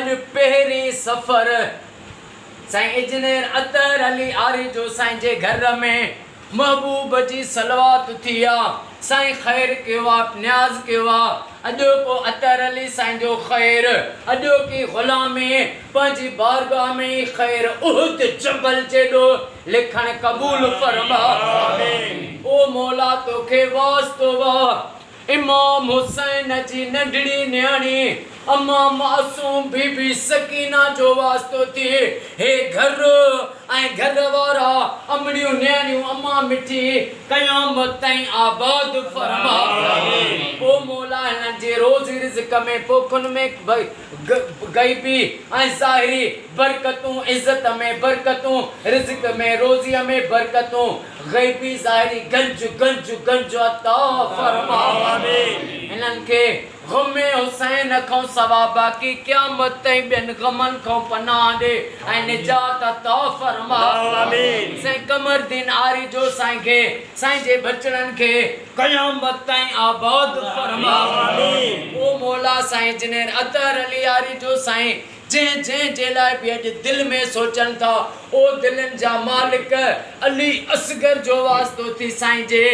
अज पहरी सफर साईं इंजीनियर अतर अली आरी जो साईं जे घर में महबूब जी सलवात थिया साईं खैर केवा न्याज केवा अजो को अतर अली साईं जो खैर अजो की गुलामी पंजी बारगाह में खैर उहद जबल जेडो लिखण कबूल फरमा आमीन। ओ मौला तोखे वास्तो वा इमाम हुसैन जी नंढड़ी न्याणी अम्मा मासूम बीबी सकीना जो वास्तो थी हे घर ऐं घर वारा अमड़ियूं न्याणियूं अम्मा मिठी क़यामत ताईं आबाद फरमा ओ मौला हिननि जे रोज़ी रिज़्क़ में पोखुन में गैबी ऐं ज़ाहिरी बरकतूं इज़्ज़त में बरकतूं रिज़्क़ में रोज़ीअ में बरकतूं गैबी ज़ाहिरी गंज गंज गंज अता फरमा हिननि खे ग़मे हुसैन खां सवा बाक़ी क़यामत ताईं ॿियनि ग़मनि खां पनाह ॾे ऐं निजात अता फरमा साईं कमरदीन आरी जो साईं खे साईं जे बचड़नि खे क़यामत ताईं आबाद फरमा ओ मौला साईं इंजीनियर अतर अली आरी जो साईं जंहिं जे लाइ बि अॼु दिलि में सोचनि था ओ दिलनि जा मालिक अली असगर जो वास्तो थी साईं जे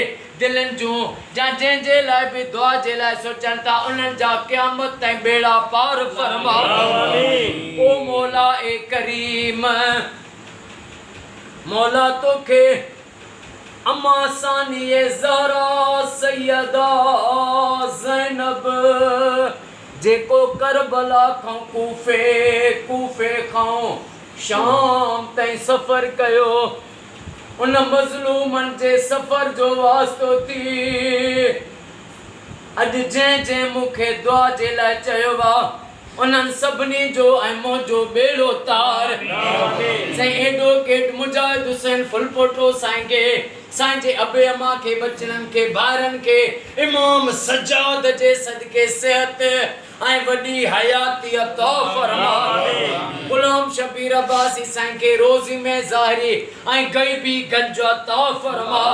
दिलनि जूं जा जंहिंजे लाइ बि दुआ जे लाइ सोचनि था उन्हनि जा क़यामत ताईं बेड़ा पार फरमा ओ मौला ए करीम मौला तोखे अम्मा सानिए ज़हरा सैयदा ज़ैनब जेको करबला खां कूफे खां शाम ताईं सफ़र कयो उन मज़लूमन जे सफ़र जो वास्तो थी अॼु जंहिं मूंखे दुआ जे लाइ चयो आहे उन्हनि सभिनी जो ऐं मुंहिंजो बेड़ो तार साईं एडवोकेट मुजाहिद हुसैन फुलपोटो साईं खे साईं जे अबे अम्मा के बचड़नि के भाइरनि के इमाम सजाद जे सदके सेहत ऐं वॾी हयाती अता फरमा गुलाम शबीर अब्बासी साईं के रोज़ी में ज़ाहिरी ऐं गैबी गंज अता फरमा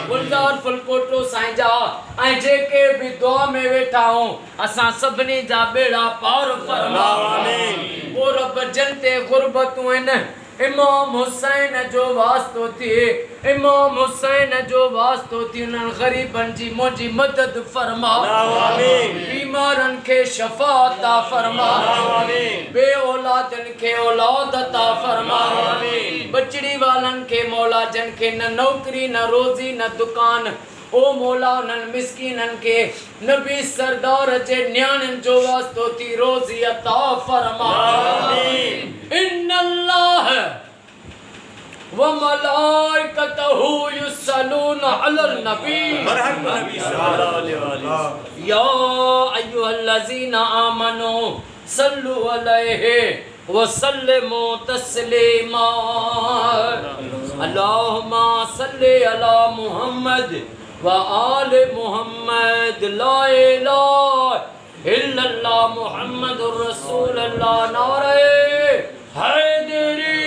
गुलजार फुलकोटो साईं जा ऐं जेके भी दुआ में वेठा हूं असां सभिनी जा बेड़ा पार फरमा ओ रब जनते गुरबतूं आहिनि इमाम हुसैन जो वास्तो थी इमाम हुसैन जो वास्तो थी उन्हनि ग़रीबनि जी मुंहिंजी मदद फरमा बीमारनि खे शफ़ा अता फरमा बे औलादनि खे औलाद अता फरमा बचड़ी वालनि खे मौला जन खे न नौकरी न रोज़ी न दुकान ओ मौला उन्हनि मिस्कीननि खे नबी सरदार जे न्याणियुनि जो वास्तो थी रोज़ी अता फरमा इन्नल्लाह व मलाइकतहु युसल्लूना अलल नबी सल्लल्लाहु अलैहि वसल्लम या अय्युहल्लज़ीना आमनू सल्लु अलैहि व सल्लिमू तस्लीमा अल्लाहुम्मा सल्लि अला मुहम्मद व आल मुहम्मद ला इलाहा इल्लल्लाह मुहम्मदुर रसूलुल्लाह नारे हैदरी